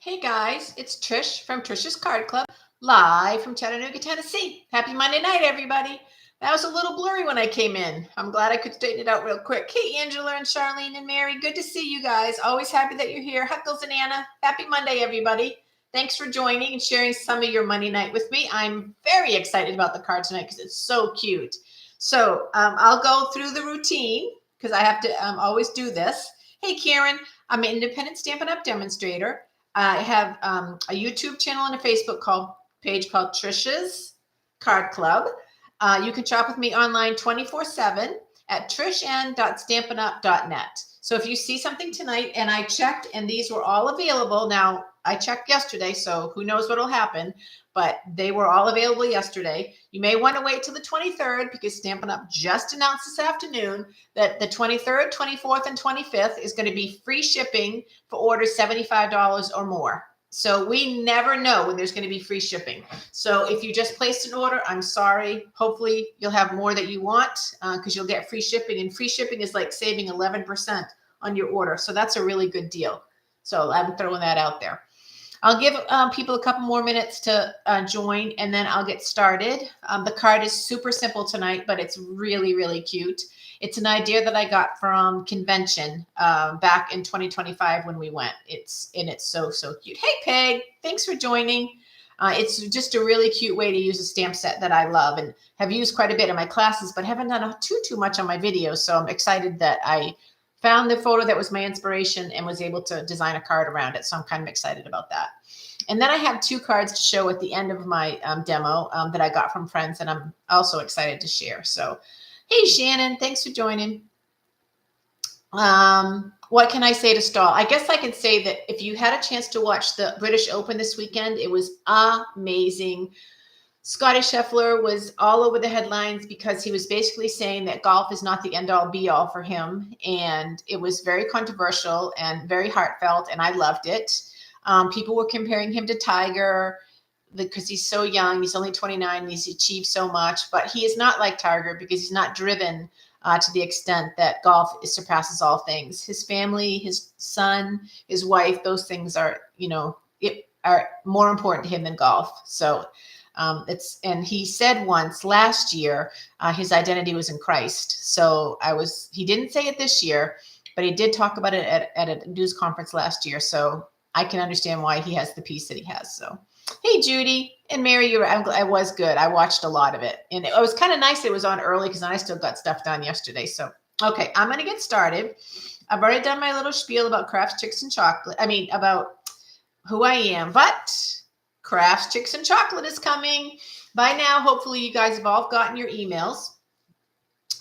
Hey guys, it's Trish from Trish's Card Club, live from Chattanooga, Tennessee. Happy Monday night, everybody. That was a little blurry when I came in. I'm glad I could straighten it out real quick. Hey, Angela and Charlene and Mary, good to see you guys. Always happy that you're here. Heckles and Anna, happy Monday, everybody. Thanks for joining and sharing some of your money night with me. I'm very excited about the card tonight because it's so cute. So I'll go through the routine because I have to always do this. Hey, Karen, I'm an independent Stampin' Up! Demonstrator. I have a YouTube channel and a Facebook page called Trish's Card Club. You can shop with me online 24/7 at trishan.stampinup.net. So if you see something tonight, and I checked and these were all available. Now, I checked yesterday, so who knows what will happen, but they were all available yesterday. You may want to wait till the 23rd because Stampin' Up! Just announced this afternoon that the 23rd, 24th, and 25th is going to be free shipping for orders $75 or more. So we never know when there's going to be free shipping. So if you just placed an order, I'm sorry. Hopefully you'll have more that you want because you'll get free shipping. And free shipping is like saving 11% on your order. So that's a really good deal. So I'm throwing that out there. I'll give people a couple more minutes to join, and then I'll get started. The card is super simple tonight, but it's really, really cute. It's an idea that I got from convention back in 2025 when we went. It's so, so cute. Hey, Peg, thanks for joining. It's just a really cute way to use a stamp set that I love and have used quite a bit in my classes, but haven't done too much on my videos. So I'm excited that I found the photo that was my inspiration and was able to design a card around it. So I'm kind of excited about that. And then I have two cards to show at the end of my demo that I got from friends, and I'm also excited to share. So, hey, Shannon, thanks for joining. What can I say to stall? I guess I can say that if you had a chance to watch the British Open this weekend, it was amazing. Scottie Scheffler was all over the headlines because he was basically saying that golf is not the end-all be-all for him. And it was very controversial and very heartfelt, and I loved it. People were comparing him to Tiger because he's so young. He's only 29 and he's achieved so much. But he is not like Tiger because he's not driven to the extent that golf surpasses all things. His family, his son, his wife, those things are, are more important to him than golf. So and he said once last year, his identity was in Christ. So he didn't say it this year, but he did talk about it at a news conference last year. So I can understand why he has the piece that he has. So, hey, Judy and Mary, I was good. I watched a lot of it, and it was kind of nice. It was on early because I still got stuff done yesterday. So, okay, I'm going to get started. I've already done my little spiel about Crafts, Chicks, and Chocolate. About who I am, but Crafts, Chicks, and Chocolate is coming. By now, hopefully you guys have all gotten your emails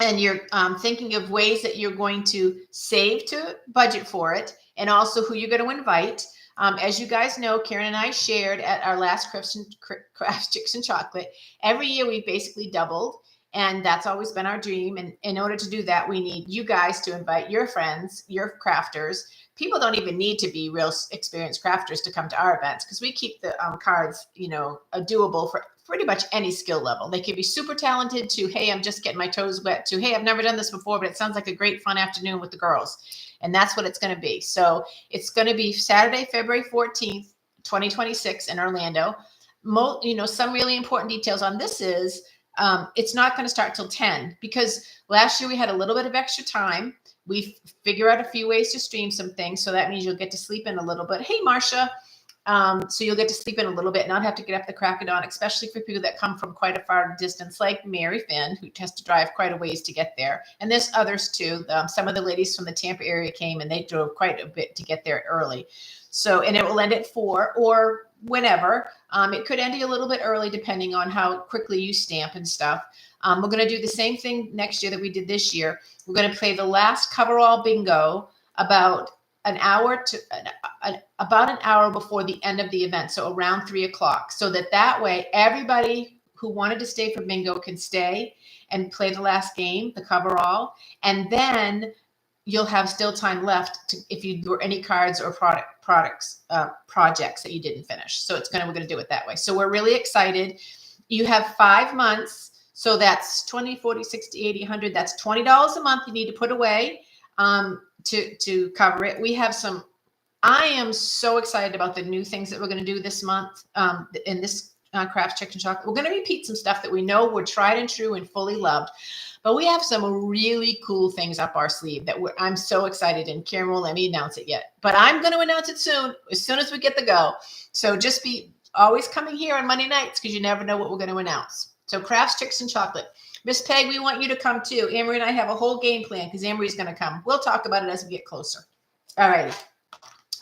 and you're thinking of ways that you're going to save to budget for it and also who you're going to invite. As you guys know, Karen and I shared at our last Crafts, Chicks, and Chocolate. Every year we've basically doubled, and that's always been our dream. And in order to do that, we need you guys to invite your friends, your crafters. People don't even need to be real experienced crafters to come to our events because we keep the cards, doable for pretty much any skill level. They can be super talented to, hey, I'm just getting my toes wet, to, hey, I've never done this before, but it sounds like a great fun afternoon with the girls. And that's what it's going to be. So it's going to be Saturday, February 14th, 2026 in Orlando. Some really important details on this is it's not going to start till 10 because last year we had a little bit of extra time. We figure out a few ways to stream some things. So that means you'll get to sleep in a little bit. Hey, Marcia. So you'll get to sleep in a little bit, not have to get up the crack of dawn, especially for people that come from quite a far distance, like Mary Finn, who has to drive quite a ways to get there. And there's others too. Some of the ladies from the Tampa area came and they drove quite a bit to get there early. So, and it will end at 4 or whenever. It could end a little bit early depending on how quickly you stamp and stuff. We're going to do the same thing next year that we did this year. We're going to play the last coverall bingo about an hour before the end of the event. So around 3 o'clock. So that way, everybody who wanted to stay for bingo can stay and play the last game, the coverall. And then you'll have still time left if you were any cards or projects that you didn't finish. So we're going to do it that way. So we're really excited. You have 5 months. So that's 20, 40, 60, 80, 100. That's $20 a month you need to put away to cover it. We have some I am so excited about the new things that we're going to do this month in this Crafts Chicken Chocolate. We're going to repeat some stuff that we know were tried and true and fully loved. But we have some really cool things up our sleeve that I'm so excited, and Karen won't let me announce it yet. But I'm going to announce it soon as we get the go. So just be always coming here on Monday nights because you never know what we're going to announce. So Crafts Chicks and Chocolate. Miss Peg, we want you to come too. Amory and I have a whole game plan because Amory's going to come. We'll talk about it as we get closer. All righty.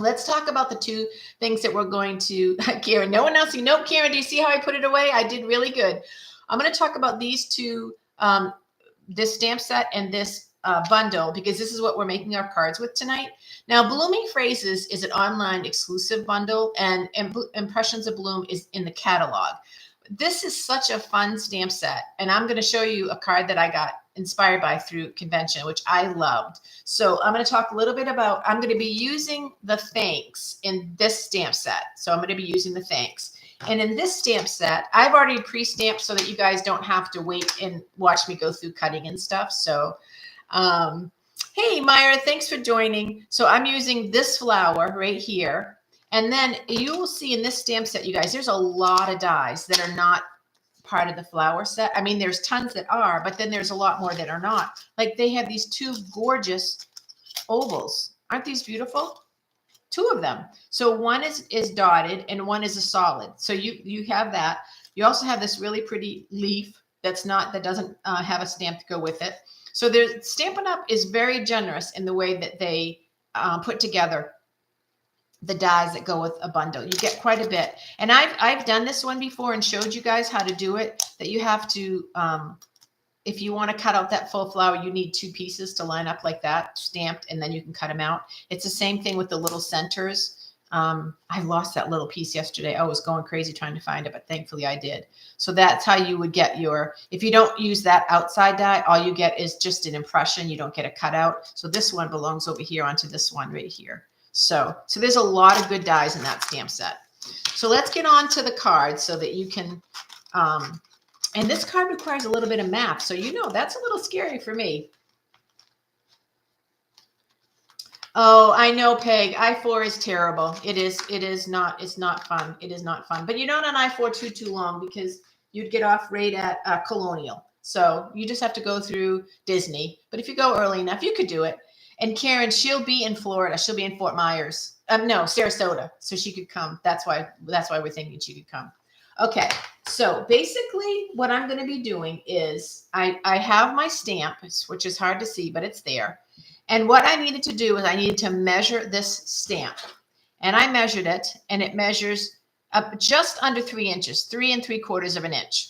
Let's talk about the two things that we're going to, Karen, no announcing. No, Karen, do you see how I put it away? I did really good. I'm going to talk about these two, this stamp set and this bundle, because this is what we're making our cards with tonight. Now, Blooming Phrases is an online exclusive bundle, and Impressions of Bloom is in the catalog. This is such a fun stamp set, and I'm going to show you a card that I got inspired by through convention, which I loved. So I'm going to talk a little bit about, I'm going to be using the thanks in this stamp set. So I'm going to be using the thanks. And in this stamp set, I've already pre-stamped so that you guys don't have to wait and watch me go through cutting and stuff. So, hey, Myra, thanks for joining. So I'm using this flower right here. And then you will see in this stamp set, you guys, there's a lot of dies that are not part of the flower set. I mean, there's tons that are, but then there's a lot more that are not. Like they have these two gorgeous ovals. Aren't these beautiful? Two of them. So one is dotted and one is a solid. So you have that. You also have this really pretty leaf that doesn't have a stamp to go with it. So there's Stampin' Up! Is very generous in the way that they put together the dies that go with a bundle. You get quite a bit. And I've done this one before and showed you guys how to do it, that you have to, if you want to cut out that full flower, you need two pieces to line up like that, stamped, and then you can cut them out. It's the same thing with the little centers. I lost that little piece yesterday. I was going crazy trying to find it, but thankfully I did. So that's how you would get your, if you don't use that outside die, all you get is just an impression. You don't get a cutout. So this one belongs over here onto this one right here. So there's a lot of good dies in that stamp set. So let's get on to the card so that you can, and this card requires a little bit of math. So, you know, that's a little scary for me. Oh, I know, Peg. I-4 is terrible. It's not fun. It is not fun. But you don't on I-4 too long because you'd get off right at Colonial. So you just have to go through Disney. But if you go early enough, you could do it. And Karen, she'll be in Florida. She'll be in Fort Myers. No, Sarasota. So she could come. That's why we're thinking she could come. Okay. So basically what I'm going to be doing is I have my stamp, which is hard to see, but it's there. And what I needed to do is I needed to measure this stamp. And I measured it, and it measures up just under 3 inches, 3 3/4 of an inch.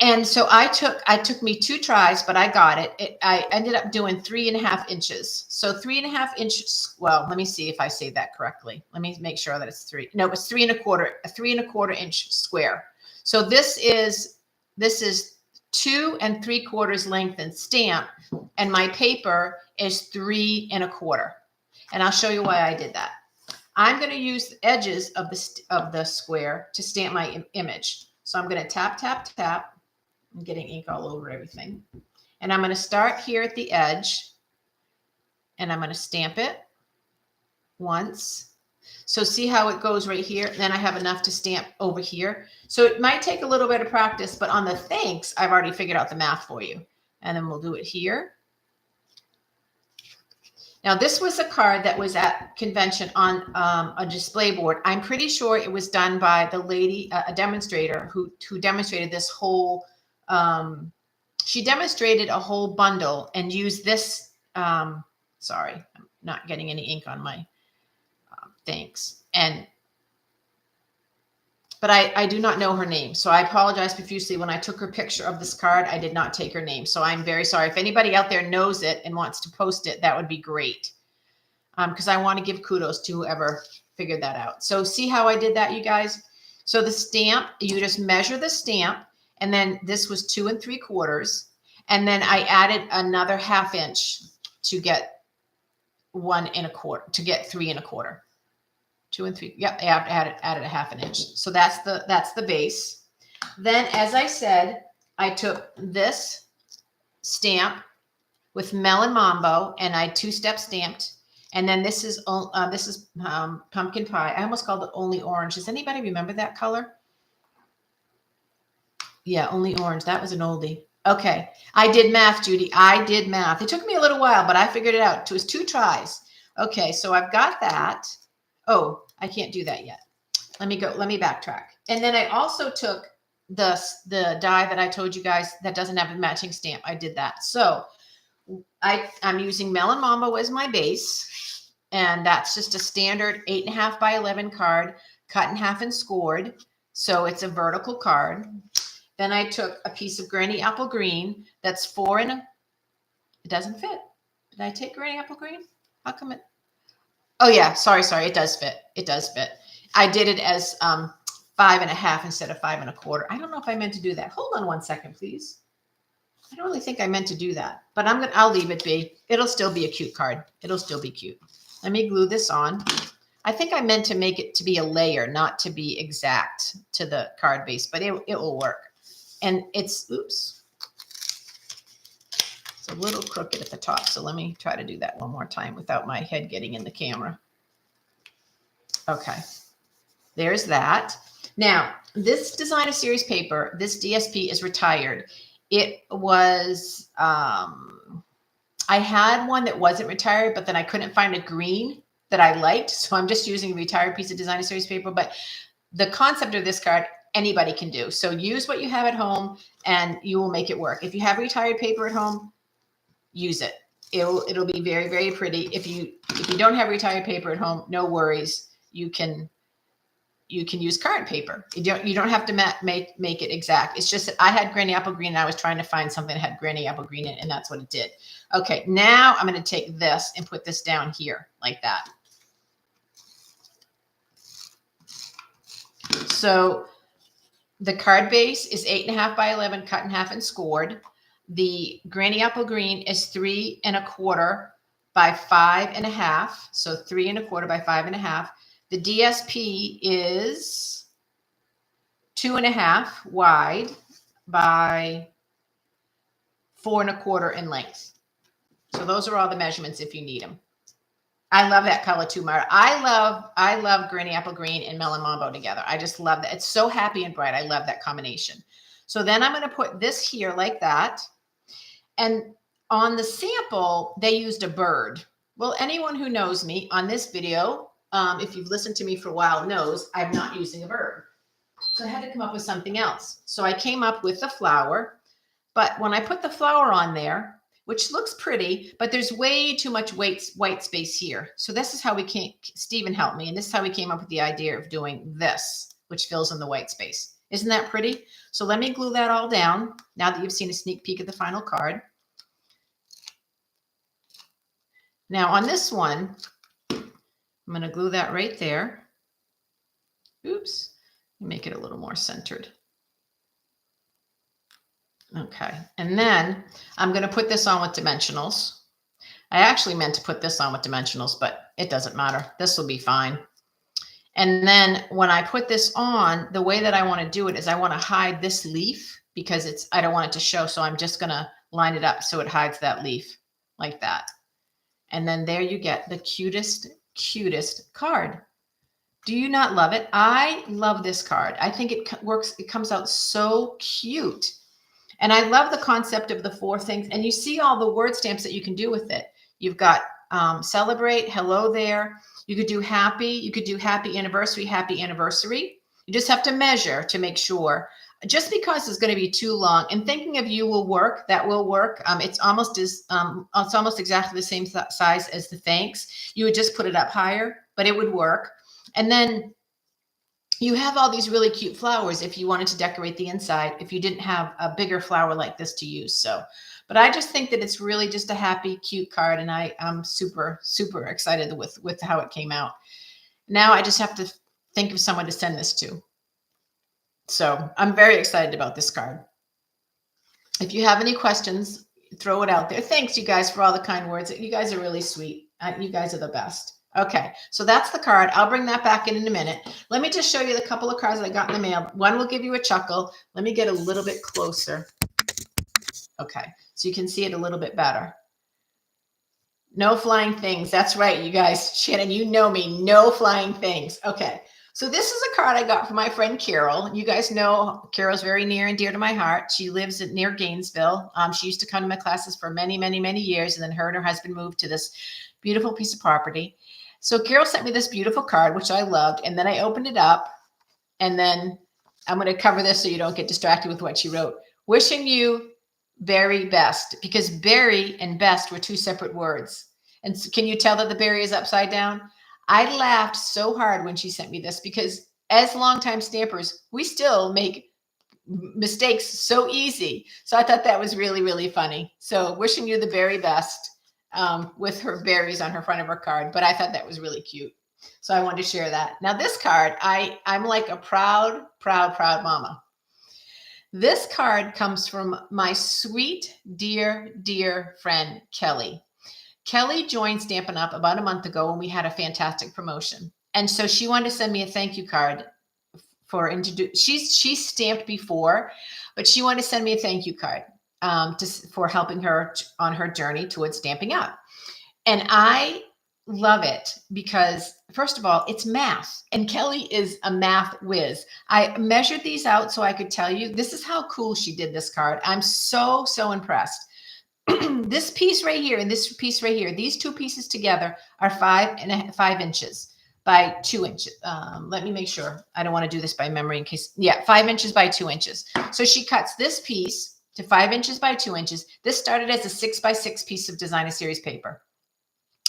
And so it took me 2 tries, but I got it. I ended up doing 3.5 inches. So 3.5 inches. Well, let me see if I say that correctly. Let me make sure that it's 3. No, it's 3 1/4, a 3 1/4 inch square. So this is 2 3/4 length in stamp, and my paper is 3 1/4. And I'll show you why I did that. I'm going to use the edges of the square to stamp my image. So I'm going to tap, tap, tap. I'm getting ink all over everything. And I'm going to start here at the edge, and I'm going to stamp it once. So see how it goes right here? Then I have enough to stamp over here. So it might take a little bit of practice, but on the thanks, I've already figured out the math for you. And then we'll do it here. Now, this was a card that was at convention on a display board. I'm pretty sure it was done by the lady, a demonstrator who demonstrated this whole, she demonstrated a whole bundle and used this, sorry, I'm not getting any ink on my thanks. But I do not know her name. So I apologize profusely. When I took her picture of this card, I did not take her name. So I'm very sorry. If anybody out there knows it and wants to post it, that would be great. Because I want to give kudos to whoever figured that out. So see how I did that, you guys? So the stamp, you just measure the stamp. And then this was 2 3/4. And then I added another 1/2 inch to get 1 1/4, to get 3 1/4. 2 3. Yep, I added a 1/2 inch. So that's the base. Then, as I said, I took this stamp with Melon Mambo, and I 2-step stamped, And then this is pumpkin pie. I almost called it only orange. Does anybody remember that color? Yeah, only orange. That was an oldie. Okay. I did math, Judy. I did math. It took me a little while, but I figured it out. It was 2 tries. Okay, so I've got that. Oh, I can't do that yet. Let me go. Let me backtrack. And then I also took the die that I told you guys that doesn't have a matching stamp. I did that. So I'm using Melon Mambo as my base. And that's just a standard 8.5 by 11 card, cut in half and scored. So it's a vertical card. Then I took a piece of Granny Apple Green that's 4 and it doesn't fit. Did I take Granny Apple Green? How come it? Oh yeah, sorry. It does fit. It does fit. I did it as 5.5 instead of 5 1/4. I don't know if I meant to do that. Hold on 1 second, please. I don't really think I meant to do that, but I'll leave it be. It'll still be a cute card. It'll still be cute. Let me glue this on. I think I meant to make it to be a layer, not to be exact to the card base, but it will work. And it's, oops, it's a little crooked at the top. So let me try to do that one more time without my head getting in the camera. Okay, there's that. Now, this Designer Series paper, this DSP is retired. It was, I had one that wasn't retired, but then I couldn't find a green that I liked. So I'm just using a retired piece of Designer Series paper. But the concept of this card, anybody can do. So use what you have at home and you will make it work. If you have retired paper at home, use it. It'll be very, very pretty. If you don't have retired paper at home, no worries. You can use current paper. You don't have to make it exact. It's just that I had Granny Apple Green and I was trying to find something that had Granny Apple Green in it, and that's what it did. Okay, now I'm going to take this and put this down here like that. So the card base is 8.5 by 11, cut in half and scored. The Granny Apple Green is 3 1/4 by 5.5. So 3 1/4 by 5.5. The DSP is 2.5 wide by 4 1/4 in length. So those are all the measurements if you need them. I love that color too, Mara. I love Granny Apple Green and Melon Mambo together. I just love that. It's so happy and bright. I love that combination. So then I'm going to put this here like that. And on the sample, they used a bird. Well, anyone who knows me on this video, if you've listened to me for a while, knows I'm not using a bird. So I had to come up with something else. So I came up with the flower. But when I put the flower on there, which looks pretty, but there's way too much white space here. So this is how we came, Stephen helped me, and this is how we came up with the idea of doing this, which fills in the white space. Isn't that pretty? So let me glue that all down now that you've seen a sneak peek of the final card. Now on this one, I'm going to glue that right there. Oops, make it a little more centered. Okay, and then I'm going to put this on with dimensionals. I actually meant to put this on with dimensionals, but it doesn't matter. This will be fine. And then when I put this on, the way that I want to do it is I want to hide this leaf because I don't want it to show. So I'm just going to line it up so it hides that leaf like that. And then there you get the cutest card. Do you not love it? I love this card. I think it works. It comes out so cute. And I love the concept of the 4 things. And you see all the word stamps that you can do with it. You've got celebrate, hello there. You could do happy. You could do happy anniversary, happy anniversary. You just have to measure to make sure. Just because it's going to be too long, and thinking of you will work. That will work. It's almost exactly the same size as the thanks. You would just put it up higher, but it would work. And then you have all these really cute flowers if you wanted to decorate the inside, if you didn't have a bigger flower like this to use. So, but I just think that it's really just a happy, cute card. And I'm super, super excited with how it came out. Now I just have to think of someone to send this to. So I'm very excited about this card. If you have any questions, throw it out there. Thanks, you guys, for all the kind words. You guys are really sweet. You guys are the best. Okay, so that's the card. I'll bring that back in a minute. Let me just show you the couple of cards that I got in the mail. One will give you a chuckle. Let me get a little bit closer. Okay, so you can see it a little bit better. No flying things. That's right, you guys. Shannon, you know me. No flying things. Okay. So this is a card I got from my friend Carol. You guys know Carol's very near and dear to my heart. She lives near Gainesville. She used to come to my classes for many, many, many years. And then her and her husband moved to this beautiful piece of property. So Carol sent me this beautiful card, which I loved. And then I opened it up. And then I'm going to cover this so you don't get distracted with what she wrote. Wishing you very best, because berry and best were two separate words. And so can you tell that the berry is upside down? I laughed so hard when she sent me this because as longtime stampers, we still make mistakes so easy. So I thought that was really, really funny. So wishing you the very best with her berries on her front of her card. But I thought that was really cute. So I wanted to share that. Now this card, I'm like a proud, proud, proud mama. This card comes from my sweet, dear, dear friend, Kelly. Kelly joined Stampin' Up! About a month ago when we had a fantastic promotion. And so she wanted to send me a thank you card for she's stamped before, but she wanted to send me a thank you card for helping her on her journey towards Stampin' Up! And I love it because, first of all, it's math, and Kelly is a math whiz. I measured these out so I could tell you this is how cool she did this card. I'm so, so impressed. This piece right here and this piece right here, these two pieces together are 5 inches by 2 inches. Let me make sure. I don't want to do this by memory in case. Yeah, 5 inches by 2 inches. So she cuts this piece to 5 inches by 2 inches. This started as a 6 by 6 piece of designer series paper.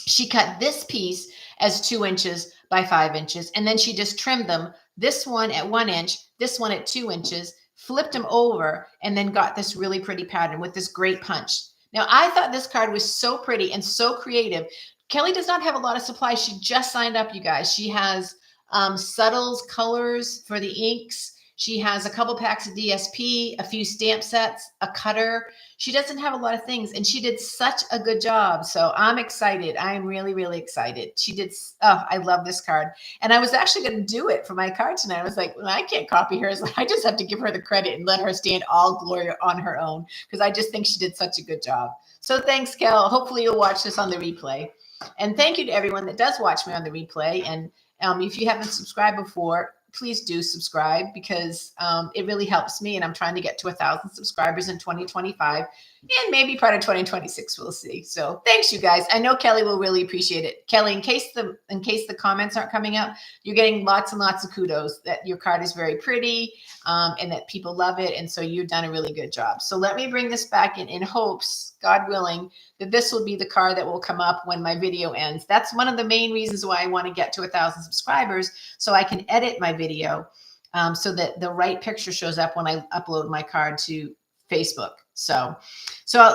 She cut this piece as 2 inches by 5 inches, and then she just trimmed them. This one at 1 inch, this one at 2 inches, flipped them over, and then got this really pretty pattern with this great punch. Now, I thought this card was so pretty and so creative. Kelly does not have a lot of supplies. She just signed up, you guys. She has subtles, colors for the inks. She has a couple packs of DSP, a few stamp sets, a cutter. She doesn't have a lot of things, and she did such a good job. So I'm excited. I'm really, really excited. She did. Oh, I love this card. And I was actually going to do it for my card tonight. I was like, well, I can't copy hers. I just have to give her the credit and let her stand all glory on her own because I just think she did such a good job. So thanks, Kel. Hopefully you'll watch this on the replay. And thank you to everyone that does watch me on the replay. And if you haven't subscribed before, please do subscribe because it really helps me. And I'm trying to get to 1,000 subscribers in 2025 and maybe part of 2026. We'll see. So thanks, you guys. I know Kelly will really appreciate it. Kelly, in case the comments aren't coming up, you're getting lots and lots of kudos that your card is very pretty and that people love it. And so you've done a really good job. So let me bring this back in hopes, God willing, that this will be the card that will come up when my video ends. That's one of the main reasons why I want to get to 1,000 subscribers so I can edit my video so that the right picture shows up when I upload my card to Facebook. So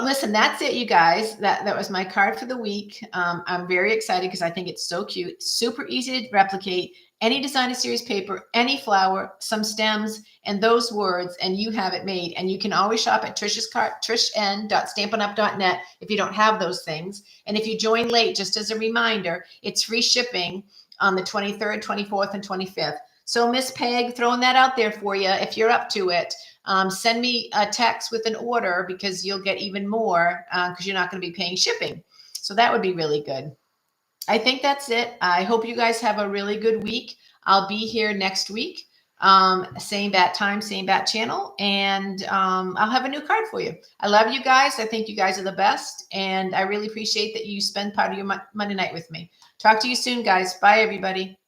listen, that's it, you guys. That was my card for the week. I'm very excited because I think it's so cute, super easy to replicate. Any designer series paper, any flower, some stems, and those words, and you have it made. And you can always shop at trishn.stampinup.net if you don't have those things. And if you join late, just as a reminder, it's free shipping on the 23rd, 24th, and 25th. So Miss Peg, throwing that out there for you. If you're up to it, send me a text with an order because you'll get even more because you're not going to be paying shipping. So that would be really good. I think that's it. I hope you guys have a really good week. I'll be here next week. Same bat time, same bat channel. And I'll have a new card for you. I love you guys. I think you guys are the best. And I really appreciate that you spend part of your Monday night with me. Talk to you soon, guys. Bye, everybody.